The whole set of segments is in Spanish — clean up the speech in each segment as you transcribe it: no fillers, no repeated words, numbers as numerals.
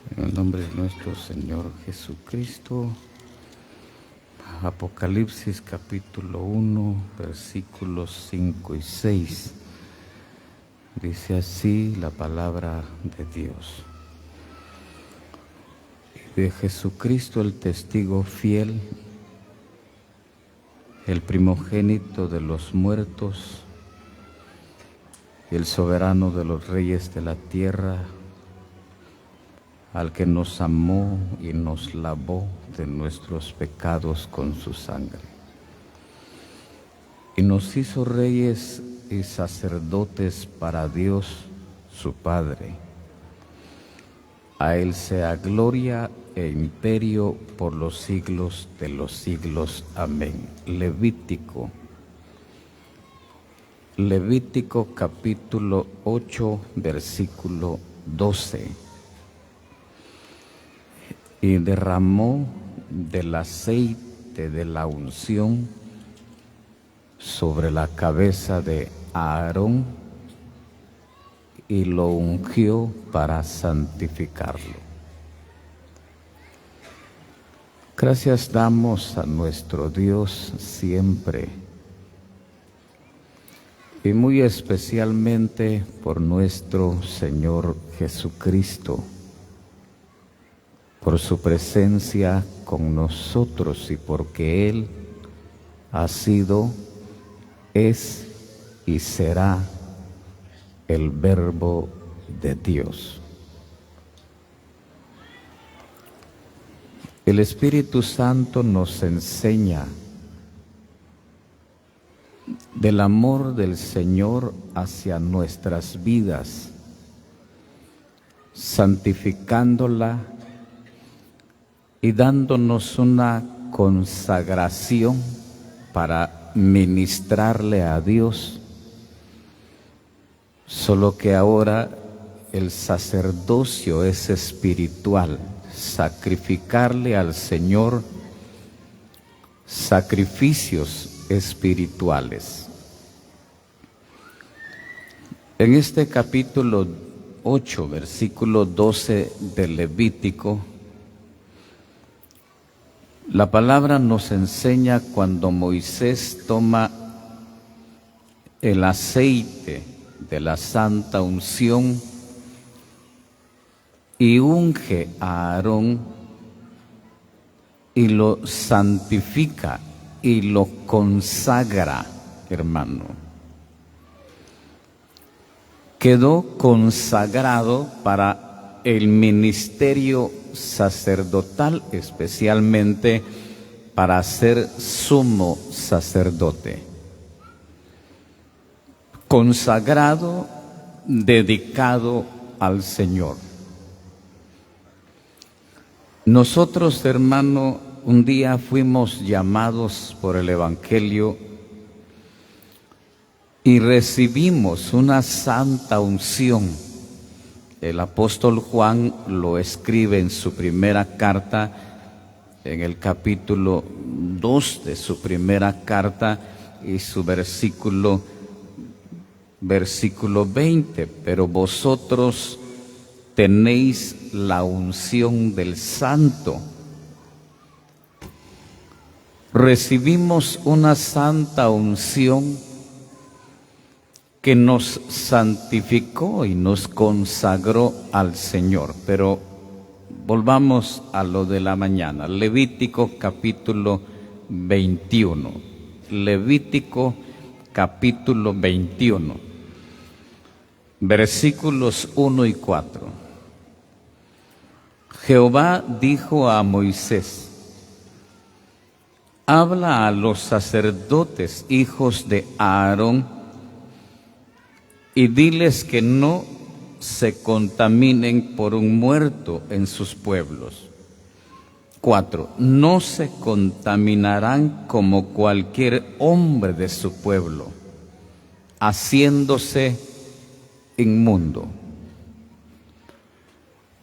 En el nombre de nuestro Señor Jesucristo. Apocalipsis capítulo 1, versículos 5 y 6. Dice así la palabra de Dios. Y de Jesucristo el testigo fiel, el primogénito de los muertos y el soberano de los reyes de la tierra, al que nos amó y nos lavó de nuestros pecados con su sangre, y nos hizo reyes y sacerdotes para Dios su Padre. A Él sea gloria e imperio por los siglos de los siglos. Amén. Levítico capítulo 8, versículo 12. Y derramó del aceite de la unción sobre la cabeza de Aarón y lo ungió para santificarlo. Gracias damos a nuestro Dios siempre, y muy especialmente por nuestro Señor Jesucristo, por su presencia con nosotros y porque Él ha sido, es y será el Verbo de Dios. El Espíritu Santo nos enseña del amor del Señor hacia nuestras vidas, santificándola y dándonos una consagración para ministrarle a Dios, solo que ahora el sacerdocio es espiritual, sacrificarle al Señor sacrificios espirituales. En este capítulo 8, versículo 12 del Levítico, la palabra nos enseña cuando Moisés toma el aceite de la santa unción y unge a Aarón y lo santifica y lo consagra, hermano. Quedó consagrado para el ministerio sacerdotal, especialmente para ser sumo sacerdote. Consagrado, dedicado al Señor. Nosotros, hermano, un día fuimos llamados por el Evangelio y recibimos una santa unción. El apóstol Juan lo escribe en su primera carta, en el capítulo 2 de su primera carta y su versículo 20. Pero vosotros tenéis la unción del Santo. Recibimos una santa unción que nos santificó y nos consagró al Señor. Pero volvamos a lo de la mañana. Levítico capítulo 21. Levítico capítulo 21. Versículos 1 y 4. Jehová dijo a Moisés: habla a los sacerdotes, hijos de Aarón, y diles que no se contaminen por un muerto en sus pueblos. 4. No se contaminarán como cualquier hombre de su pueblo, haciéndose inmundo.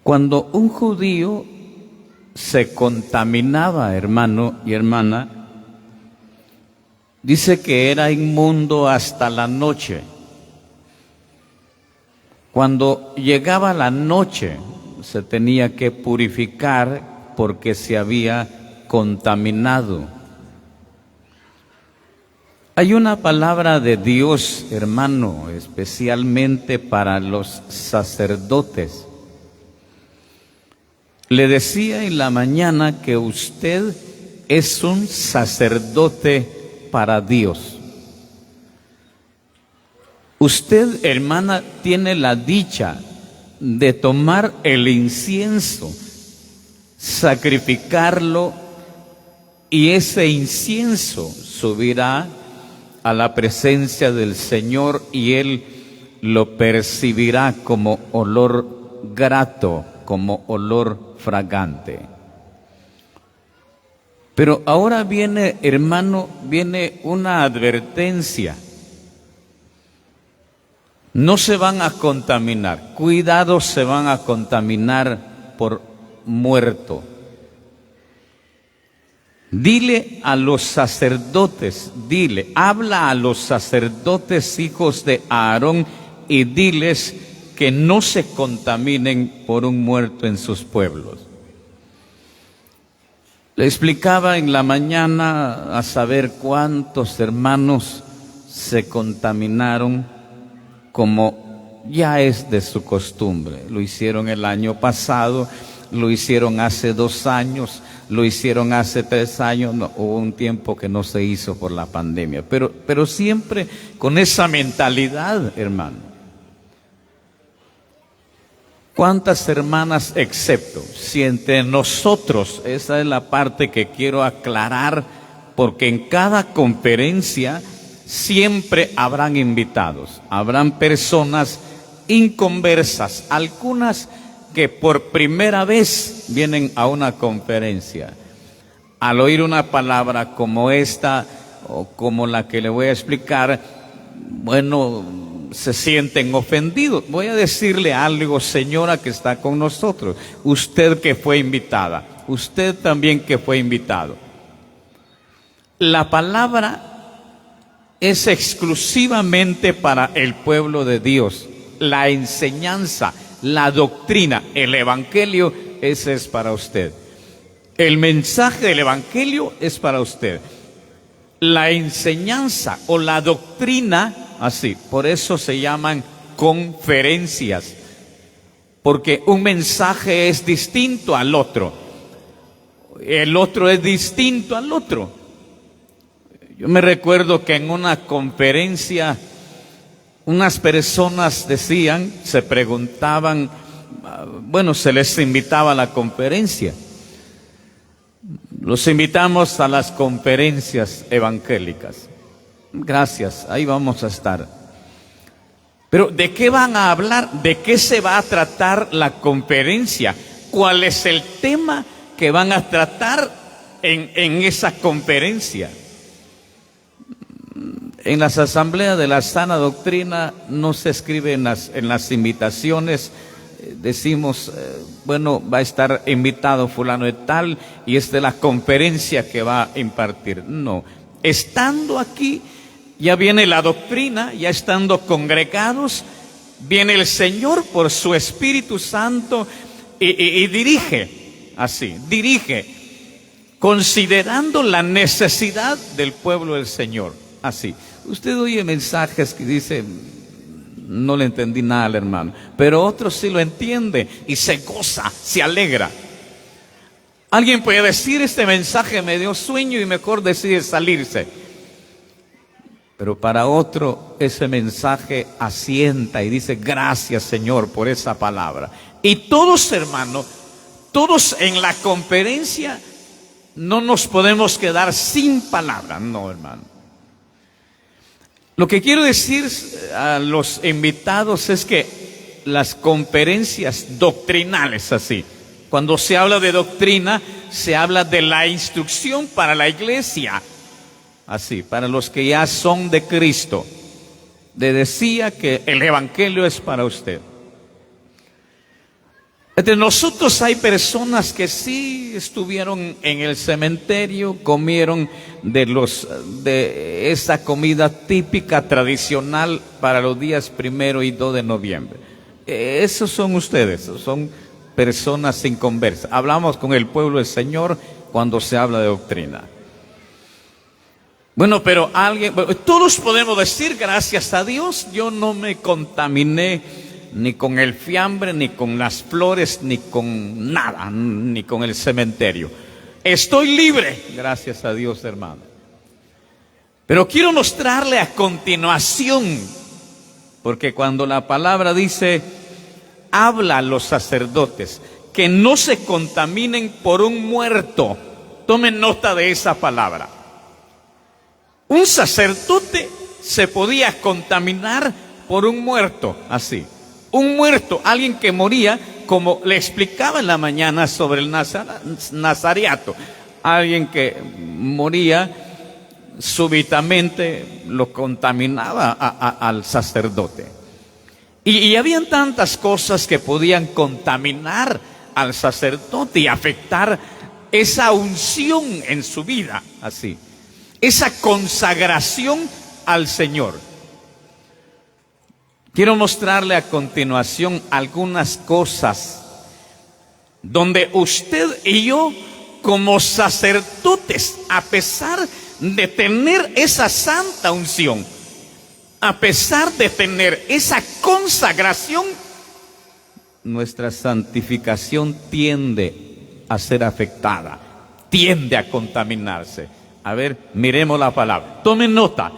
Cuando un judío se contaminaba, hermano y hermana, dice que era inmundo hasta la noche. Cuando llegaba la noche, se tenía que purificar porque se había contaminado. Hay una palabra de Dios, hermano, especialmente para los sacerdotes. Le decía en la mañana que usted es un sacerdote para Dios. Usted, hermana, tiene la dicha de tomar el incienso, sacrificarlo, y ese incienso subirá a la presencia del Señor y Él lo percibirá como olor grato, como olor fragante. Pero ahora viene, hermano, viene una advertencia. No se van a contaminar, cuidado, se van a contaminar por muerto. Dile a los sacerdotes, habla a los sacerdotes hijos de Aarón y diles que no se contaminen por un muerto en sus pueblos. Le explicaba en la mañana a saber cuántos hermanos se contaminaron, como ya es de su costumbre. Lo hicieron el año pasado, lo hicieron hace 2 años, lo hicieron hace 3 años, no, hubo un tiempo que no se hizo por la pandemia, pero siempre con esa mentalidad, hermano. ¿Cuántas hermanas excepto? Si entre nosotros, esa es la parte que quiero aclarar, porque en cada conferencia siempre habrán invitados, habrán personas inconversas, algunas que por primera vez vienen a una conferencia. Al oír una palabra como esta o como la que le voy a explicar, bueno, se sienten ofendidos. Voy a decirle algo, señora que está con nosotros, usted que fue invitada, usted también que fue invitado. La palabra es exclusivamente para el pueblo de Dios. La enseñanza, la doctrina, el evangelio, ese es para usted. El mensaje del evangelio es para usted. La enseñanza o la doctrina, así, por eso se llaman conferencias, porque un mensaje es distinto al otro, el otro es distinto al otro. Yo me recuerdo que en una conferencia unas personas decían, se preguntaban, bueno, se les invitaba a la conferencia. Los invitamos a las conferencias evangélicas. Gracias, ahí vamos a estar. Pero ¿de qué van a hablar? ¿De qué se va a tratar la conferencia? ¿Cuál es el tema que van a tratar en esa conferencia? En las asambleas de la sana doctrina no se escribe en las invitaciones, decimos, bueno, va a estar invitado fulano de tal y es de la conferencia que va a impartir. No, estando aquí ya viene la doctrina, ya estando congregados, viene el Señor por su Espíritu Santo y dirige, así, dirige, considerando la necesidad del pueblo del Señor, así. Usted oye mensajes que dicen, no le entendí nada al hermano, pero otro sí lo entiende y se goza, se alegra. Alguien puede decir, este mensaje me dio sueño y mejor decide salirse. Pero para otro ese mensaje asienta y dice, gracias Señor por esa palabra. Y todos, hermanos, todos en la conferencia no nos podemos quedar sin palabra, no, hermano. Lo que quiero decir a los invitados es que las conferencias doctrinales, así, cuando se habla de doctrina, se habla de la instrucción para la iglesia, así, para los que ya son de Cristo. Le decía que el evangelio es para usted. Entre nosotros hay personas que sí estuvieron en el cementerio, comieron de esa comida típica, tradicional para los días 1 y 2 de noviembre. Esos son ustedes, son personas inconversas. Hablamos con el pueblo del Señor cuando se habla de doctrina. Bueno, pero todos podemos decir, gracias a Dios, yo no me contaminé ni con el fiambre, ni con las flores, ni con nada, ni con el cementerio. Estoy libre, gracias a Dios, hermano. Pero quiero mostrarle a continuación, porque cuando la palabra dice, habla a los sacerdotes que no se contaminen por un muerto, tomen nota de esa palabra. Un sacerdote se podía contaminar por un muerto, así. Un muerto, alguien que moría, como le explicaba en la mañana sobre el nazareato. Alguien que moría súbitamente lo contaminaba al sacerdote. Y habían tantas cosas que podían contaminar al sacerdote y afectar esa unción en su vida, así. Esa consagración al Señor. Quiero mostrarle a continuación algunas cosas donde usted y yo, como sacerdotes, a pesar de tener esa santa unción, a pesar de tener esa consagración, nuestra santificación tiende a ser afectada, tiende a contaminarse. A ver, miremos la palabra. Tomen nota.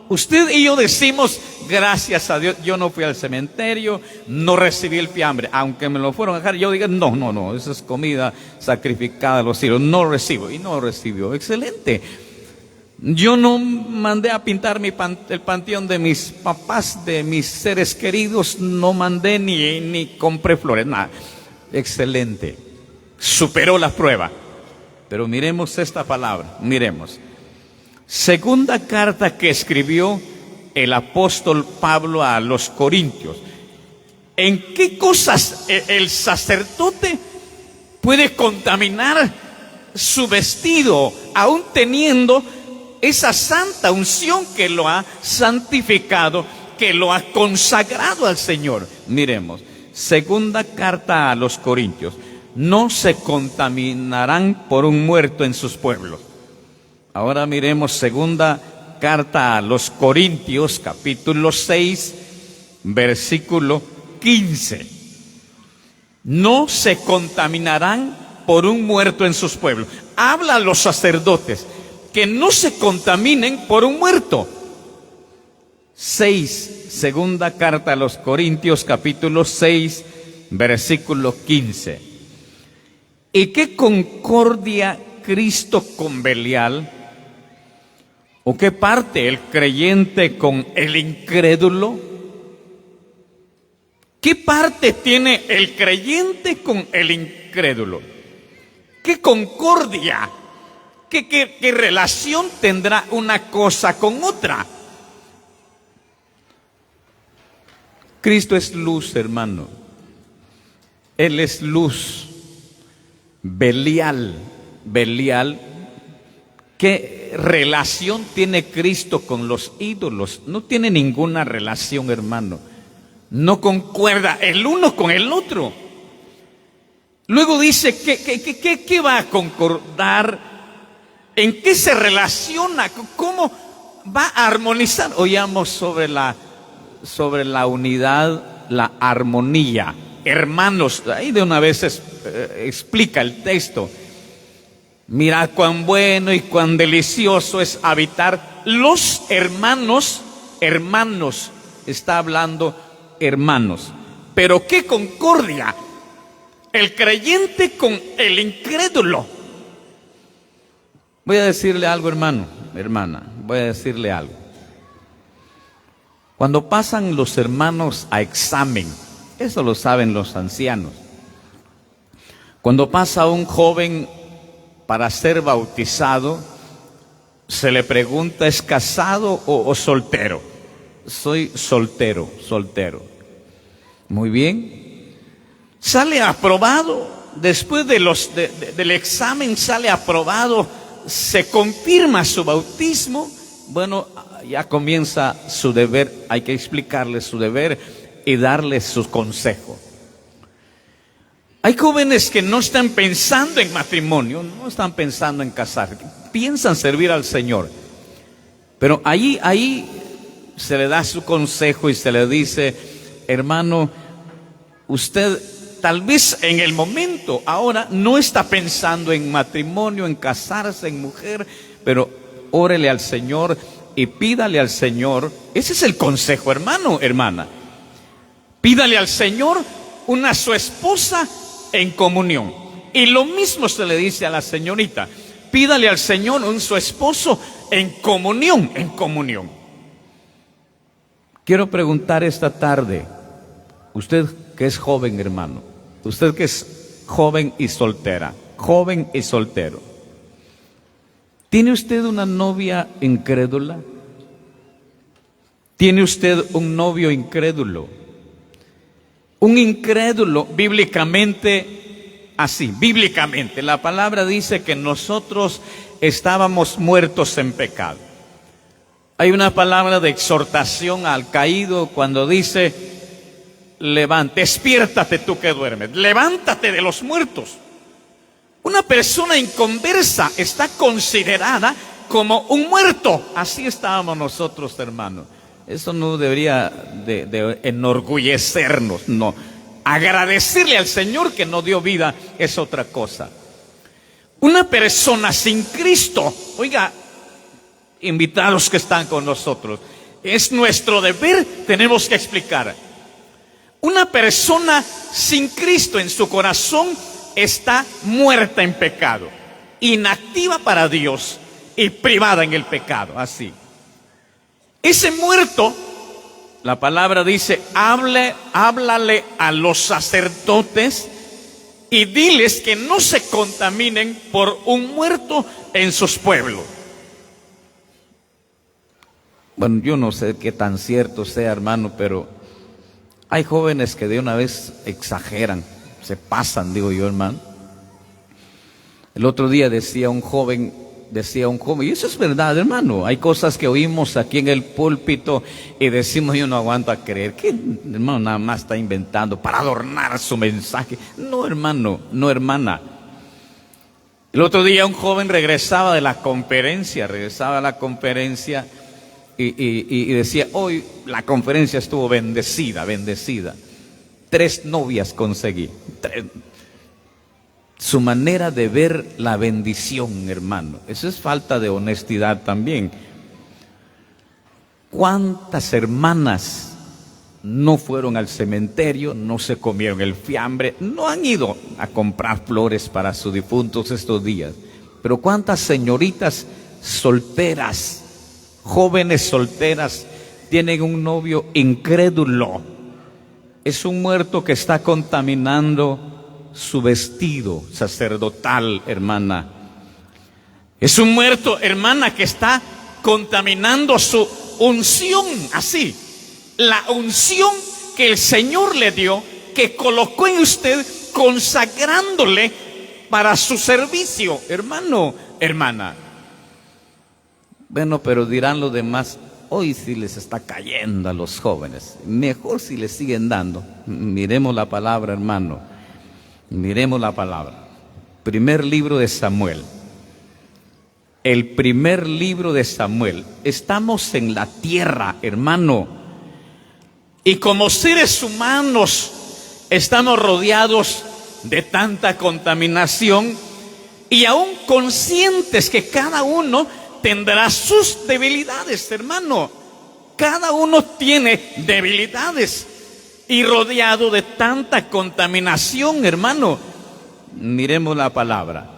Usted y yo decimos, gracias a Dios, yo no fui al cementerio, no recibí el fiambre, aunque me lo fueron a dejar, yo digo, no, esa es comida sacrificada a los cielos, no recibo, y no recibió, excelente. Yo no mandé a pintar el panteón de mis papás, de mis seres queridos, no mandé ni compré flores, nada, excelente, superó la prueba. Pero miremos esta palabra, miremos. Segunda carta que escribió el apóstol Pablo a los Corintios. ¿En qué cosas el sacerdote puede contaminar su vestido, aún teniendo esa santa unción que lo ha santificado, que lo ha consagrado al Señor? Miremos, segunda carta a los Corintios. No se contaminarán por un muerto en sus pueblos. Ahora miremos segunda carta a los Corintios, capítulo 6, versículo 15. No se contaminarán por un muerto en sus pueblos. Habla a los sacerdotes que no se contaminen por un muerto. 6, segunda carta a los Corintios, capítulo 6, versículo 15. ¿Y qué concordia Cristo con Belial? ¿O qué parte el creyente con el incrédulo? ¿Qué parte tiene el creyente con el incrédulo? ¿Qué concordia? ¿Qué relación tendrá una cosa con otra? Cristo es luz, hermano. Él es luz. Belial, ¿qué relación tiene Cristo con los ídolos? No tiene ninguna relación, hermano. No concuerda el uno con el otro. Luego dice, ¿qué va a concordar? ¿En qué se relaciona? ¿Cómo va a armonizar? Oíamos sobre la unidad, la armonía. Hermanos, ahí de una vez explica el texto. Mirad cuán bueno y cuán delicioso es habitar los hermanos, está hablando hermanos. Pero qué concordia, el creyente con el incrédulo. Voy a decirle algo, hermana, voy a decirle algo. Cuando pasan los hermanos a examen, eso lo saben los ancianos. Cuando pasa un joven para ser bautizado, se le pregunta, ¿es casado o soltero? Soy soltero. Muy bien. Sale aprobado, después del examen sale aprobado, se confirma su bautismo. Bueno, ya comienza su deber, hay que explicarle su deber y darle su consejo. Hay jóvenes que no están pensando en matrimonio, no están pensando en casar, piensan servir al Señor. Pero ahí se le da su consejo y se le dice: hermano, usted tal vez en el momento ahora no está pensando en matrimonio, en casarse, en mujer, pero órele al Señor y pídale al Señor. Ese es el consejo, hermano, hermana. Pídale al Señor su esposa en comunión. Y lo mismo se le dice a la señorita: pídale al Señor su esposo en comunión, en comunión. Quiero preguntar esta tarde, usted que es joven, hermano, usted que es joven y soltera, joven y soltero, ¿tiene usted una novia incrédula? ¿Tiene usted un novio incrédulo? Un incrédulo, bíblicamente, así, bíblicamente, la palabra dice que nosotros estábamos muertos en pecado. Hay una palabra de exhortación al caído cuando dice: despiértate tú que duermes, levántate de los muertos. Una persona inconversa está considerada como un muerto. Así estábamos nosotros, hermanos. Eso no debería de enorgullecernos, no. Agradecerle al Señor que nos dio vida es otra cosa. Una persona sin Cristo, oiga, invitados que están con nosotros, es nuestro deber, tenemos que explicar. Una persona sin Cristo en su corazón está muerta en pecado, inactiva para Dios y privada en el pecado, así. Ese muerto, la palabra dice: háblale a los sacerdotes y diles que no se contaminen por un muerto en sus pueblos. Bueno, yo no sé qué tan cierto sea, hermano, pero hay jóvenes que de una vez exageran, se pasan, digo yo, hermano. El otro día decía un joven, y eso es verdad, hermano. Hay cosas que oímos aquí en el púlpito y decimos: yo no aguanto a creer que hermano nada más está inventando para adornar su mensaje. No, hermano, no, hermana. El otro día un joven regresaba de la conferencia, y decía: hoy la conferencia estuvo bendecida. 3 novias conseguí. Su manera de ver la bendición, hermano, eso es falta de honestidad también. ¿Cuántas hermanas no fueron al cementerio, no se comieron el fiambre, no han ido a comprar flores para sus difuntos estos días? Pero cuántas señoritas solteras, jóvenes solteras, tienen un novio incrédulo? Es un muerto que está contaminando su vestido sacerdotal, hermana. Es un muerto, hermana, que está contaminando su unción, así. La unción que el Señor le dio, que colocó en usted, consagrándole para su servicio, hermano, hermana. Bueno, pero dirán los demás: hoy sí les está cayendo a los jóvenes, mejor si les siguen dando. Miremos la palabra, hermano. Miremos la palabra. Primer libro de Samuel. El primer libro de Samuel. Estamos en la tierra, hermano. Y como seres humanos estamos rodeados de tanta contaminación y aún conscientes que cada uno tendrá sus debilidades, hermano. Cada uno tiene debilidades. Y rodeado de tanta contaminación, hermano, miremos la palabra.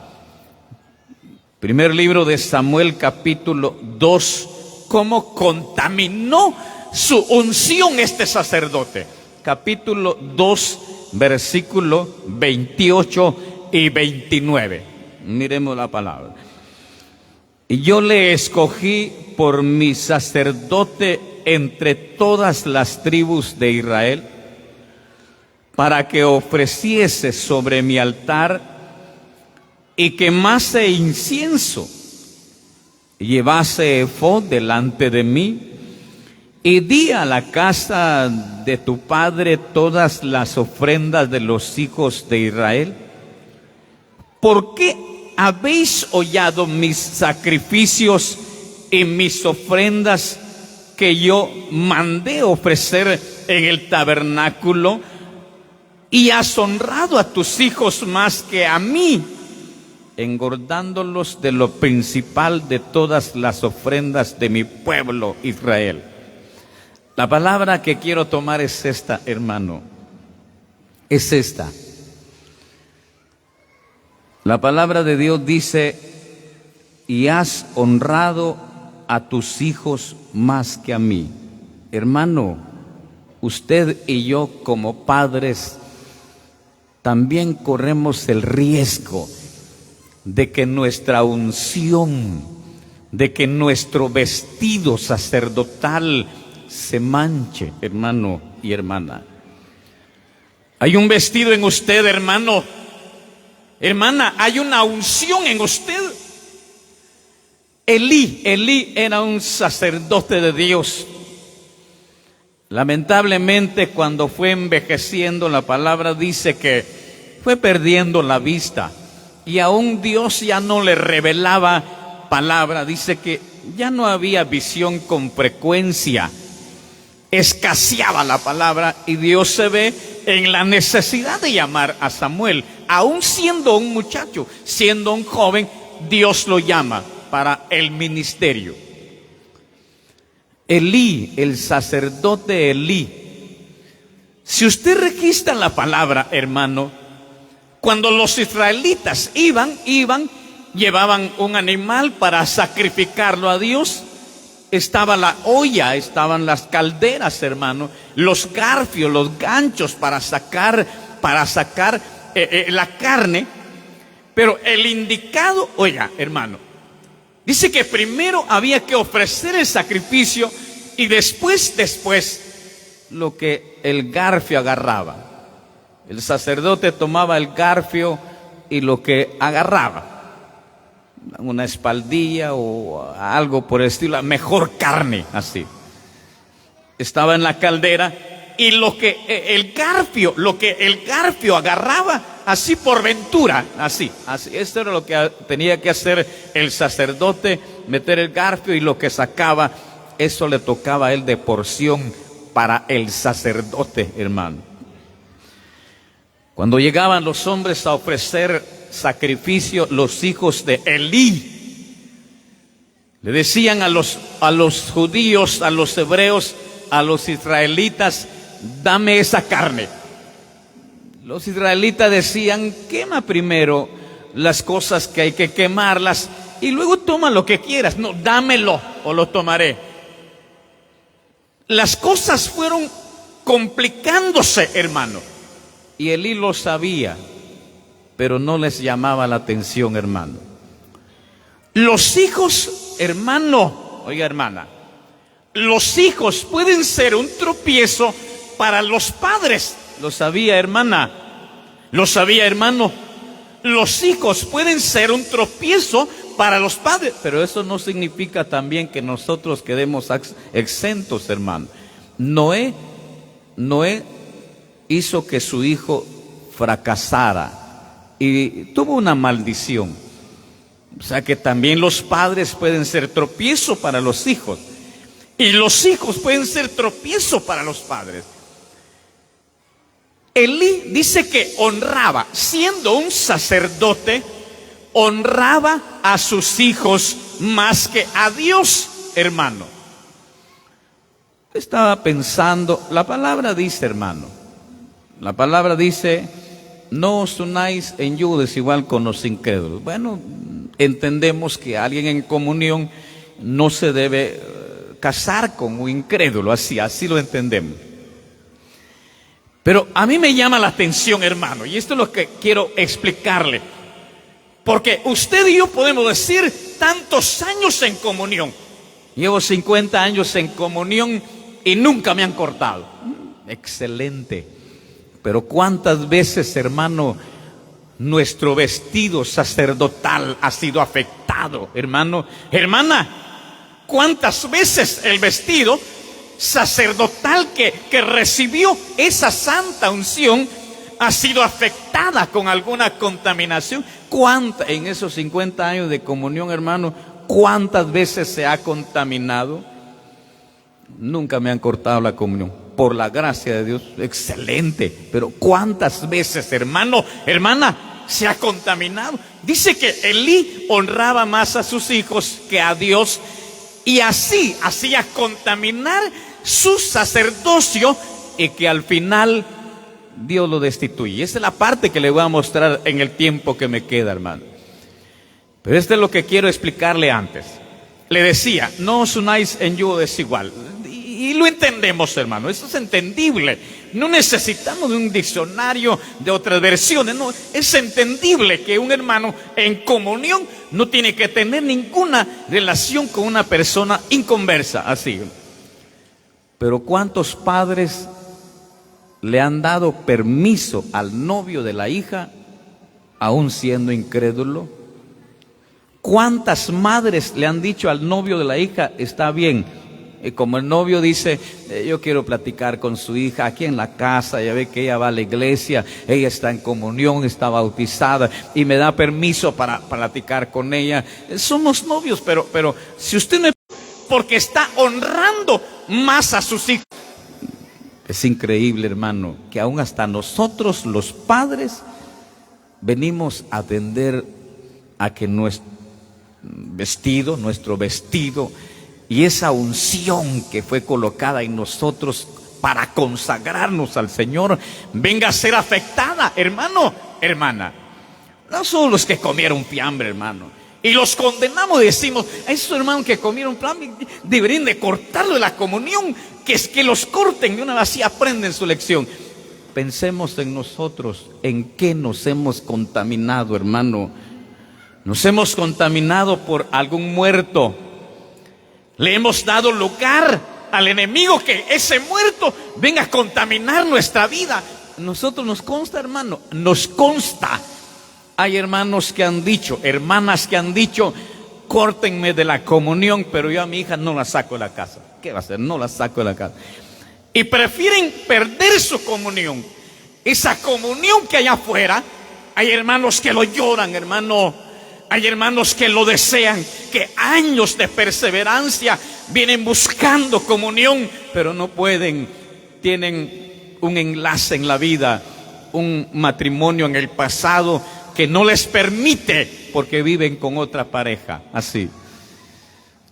Primer libro de Samuel, capítulo 2. ¿Cómo contaminó su unción este sacerdote? Capítulo 2, versículo 28 y 29. Miremos la palabra. Y yo le escogí por mi sacerdote entre todas las tribus de Israel, para que ofreciese sobre mi altar y quemase incienso, y llevase efod delante de mí, y di a la casa de tu padre todas las ofrendas de los hijos de Israel. ¿Por qué habéis hollado mis sacrificios y mis ofrendas que yo mandé ofrecer en el tabernáculo? Y has honrado a tus hijos más que a mí, engordándolos de lo principal de todas las ofrendas de mi pueblo Israel. La palabra que quiero tomar es esta, hermano. Es esta. La palabra de Dios dice: y has honrado a tus hijos más que a mí. Hermano, usted y yo como padres también corremos el riesgo de que nuestra unción, de que nuestro vestido sacerdotal se manche, hermano y hermana. Hay un vestido en usted, hermano, hermana, hay una unción en usted. Elí era un sacerdote de Dios. Lamentablemente, cuando fue envejeciendo, la palabra dice que fue perdiendo la vista, y aún Dios ya no le revelaba palabra. Dice que ya no había visión con frecuencia, escaseaba la palabra, y Dios se ve en la necesidad de llamar a Samuel. Aún siendo un muchacho, siendo un joven, Dios lo llama para el ministerio. Elí, el sacerdote Elí. Si usted registra la palabra, hermano, cuando los israelitas iban, llevaban un animal para sacrificarlo a Dios. Estaba la olla, estaban las calderas, hermano, los garfios, los ganchos para sacar la carne. Pero el indicado, oiga, hermano, dice que primero había que ofrecer el sacrificio y después lo que el garfio agarraba. El sacerdote tomaba el garfio y lo que agarraba, una espaldilla o algo por el estilo, mejor carne, así. Estaba en la caldera y lo que el garfio agarraba, así por ventura, así. Esto era lo que tenía que hacer el sacerdote, meter el garfio, y lo que sacaba, eso le tocaba a él de porción para el sacerdote, hermano. Cuando llegaban los hombres a ofrecer sacrificio, los hijos de Elí le decían a los judíos, a los hebreos, a los israelitas: dame esa carne. Los israelitas decían: quema primero las cosas que hay que quemarlas y luego toma lo que quieras. No, dámelo o lo tomaré. Las cosas fueron complicándose, hermano, y Elí lo sabía, pero no les llamaba la atención, hermano. Los hijos, hermano, oiga, hermana, los hijos pueden ser un tropiezo para los padres. ¿Lo sabía, hermana? ¿Lo sabía, hermano? Los hijos pueden ser un tropiezo para los padres, pero eso no significa también que nosotros quedemos exentos, hermano. Noé hizo que su hijo fracasara y tuvo una maldición. O sea que también los padres pueden ser tropiezo para los hijos, y los hijos pueden ser tropiezo para los padres. Elí dice que honraba, siendo un sacerdote, honraba a sus hijos más que a Dios, hermano. Estaba pensando, la palabra dice, hermano, la palabra dice: no os unáis en yugo desigual con los incrédulos. Bueno, entendemos que alguien en comunión no se debe casar con un incrédulo, así lo entendemos. Pero a mí me llama la atención, hermano, y esto es lo que quiero explicarle, porque usted y yo podemos decir: tantos años en comunión, llevo 50 años en comunión y nunca me han cortado. Excelente. Pero ¿cuántas veces, hermano, nuestro vestido sacerdotal ha sido afectado, hermano? Hermana, ¿cuántas veces el vestido sacerdotal que recibió esa santa unción ha sido afectada con alguna contaminación. En esos 50 años de comunión, hermano, cuántas veces se ha contaminado? Nunca me han cortado la comunión, por la gracia de Dios, excelente. Pero cuántas veces, hermano, hermana, se ha contaminado. Dice que Elí honraba más a sus hijos que a Dios, y así hacía contaminar su sacerdocio, y que al final Dios lo destituye. Esa es la parte que le voy a mostrar en el tiempo que me queda, hermano. Pero esto es lo que quiero explicarle antes. Le decía, no os unáis en yugo desigual. Y lo entendemos, hermano, eso es entendible. No necesitamos de un diccionario de otras versiones, no. Es entendible que un hermano en comunión no tiene que tener ninguna relación con una persona inconversa, así. Pero ¿cuántos padres le han dado permiso al novio de la hija, aún siendo incrédulo? ¿Cuántas madres le han dicho al novio de la hija, está bien? Y como el novio dice, yo quiero platicar con su hija aquí en la casa, ya ve que ella va a la iglesia, ella está en comunión, está bautizada, y me da permiso para platicar con ella. Somos novios, pero si usted no es, porque está honrando más a sus hijos. Es increíble, hermano, que aún hasta nosotros los padres venimos a atender a que nuestro vestido y esa unción que fue colocada en nosotros para consagrarnos al Señor venga a ser afectada, hermano, hermana. No son los que comieron fiambre, hermano, y los condenamos y decimos, a esos hermanos que comieron fiambre deberían de cortarlo de la comunión, que los corten de una vez y aprenden su lección. Pensemos en nosotros, en qué nos hemos contaminado, hermano. Nos hemos contaminado por algún muerto. Le hemos dado lugar al enemigo que ese muerto venga a contaminar nuestra vida. Nosotros nos consta, hermano, nos consta. Hay hermanos que han dicho, hermanas que han dicho, córtenme de la comunión, pero yo a mi hija no la saco de la casa. ¿Qué va a hacer? No la saco de la casa. Y prefieren perder su comunión. Esa comunión que hay afuera, hay hermanos que lo lloran, hermano. Hay hermanos que lo desean, que años de perseverancia vienen buscando comunión, pero no pueden. Tienen un enlace en la vida, un matrimonio en el pasado que no les permite, porque viven con otra pareja, así.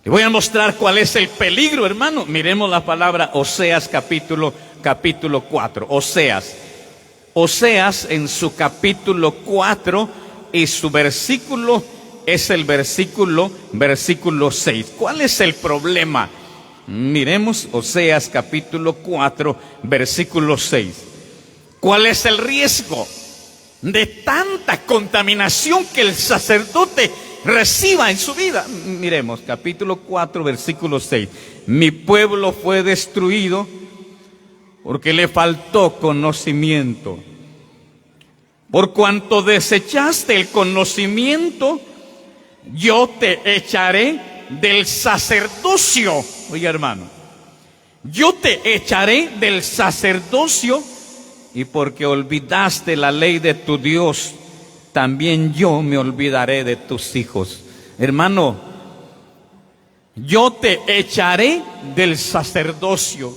Le voy a mostrar cuál es el peligro, hermano. Miremos la palabra Oseas capítulo 4. Oseas en su capítulo 4 y su versículo es el versículo 6. ¿Cuál es el problema? Miremos Oseas capítulo 4, versículo 6. ¿Cuál es el riesgo de tanta contaminación que el sacerdote reciba en su vida? Miremos capítulo 4, versículo 6. Mi pueblo fue destruido porque le faltó conocimiento. Por cuanto desechaste el conocimiento, yo te echaré del sacerdocio. Oiga, hermano, yo te echaré del sacerdocio, y porque olvidaste la ley de tu Dios, también yo me olvidaré de tus hijos. Hermano, yo te echaré del sacerdocio.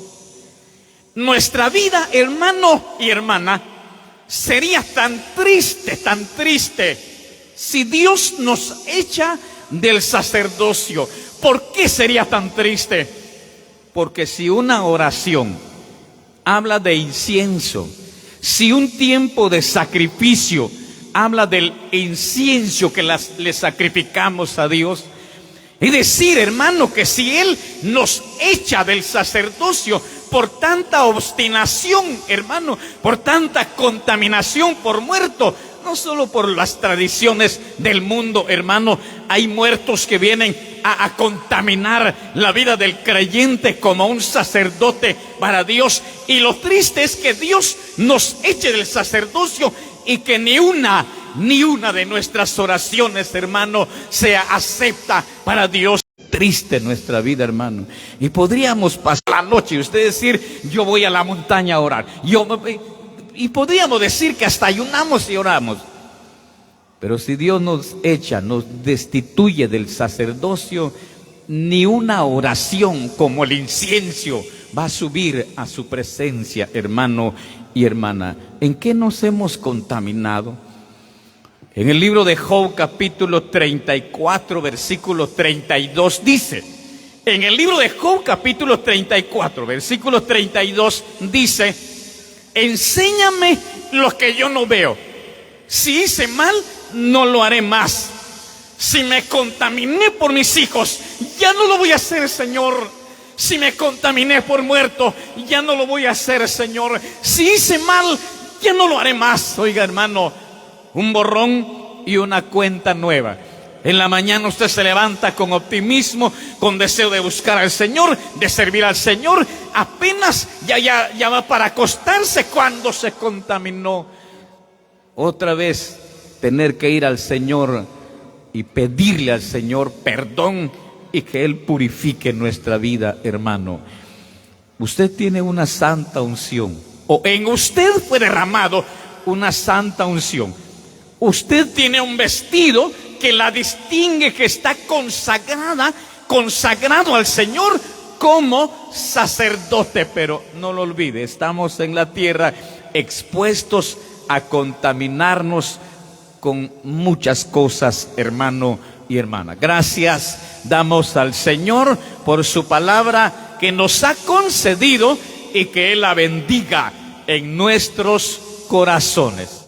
Nuestra vida, hermano y hermana, sería tan triste, si Dios nos echa del sacerdocio. ¿Por qué sería tan triste? Porque si una oración habla de incienso, si un tiempo de sacrificio habla del incienso que le sacrificamos a Dios, es decir, hermano, que si Él nos echa del sacerdocio por tanta obstinación, hermano, por tanta contaminación, por muerto, no solo por las tradiciones del mundo, hermano, hay muertos que vienen a contaminar la vida del creyente como un sacerdote para Dios. Y lo triste es que Dios nos eche del sacerdocio y que ni una de nuestras oraciones, hermano, sea acepta para Dios. triste nuestra vida, hermano. Y podríamos pasar la noche y usted decir, yo voy a la montaña a orar. Y podríamos decir que hasta ayunamos y oramos. Pero si Dios nos echa, nos destituye del sacerdocio, ni una oración como el incienso va a subir a su presencia, hermano y hermana. ¿En qué nos hemos contaminado? En el libro de Job, capítulo 34, versículo 32, dice, en el libro de Job, capítulo 34, versículo 32, dice, enséñame lo que yo no veo. Si hice mal, no lo haré más. Si me contaminé por mis hijos, ya no lo voy a hacer, Señor. Si me contaminé por muerto, ya no lo voy a hacer, Señor. Si hice mal, ya no lo haré más. Oiga, hermano, un borrón y una cuenta nueva. En la mañana usted se levanta con optimismo, con deseo de buscar al Señor, de servir al Señor. Apenas ya va para acostarse cuando se contaminó. Otra vez tener que ir al Señor y pedirle al Señor perdón y que Él purifique nuestra vida, hermano. Usted tiene una santa unción, o en usted fue derramado una santa unción. Usted tiene un vestido que la distingue, que está consagrado al Señor como sacerdote. Pero no lo olvide, estamos en la tierra expuestos a contaminarnos con muchas cosas, hermano y hermana. Gracias damos al Señor por su palabra que nos ha concedido y que Él la bendiga en nuestros corazones.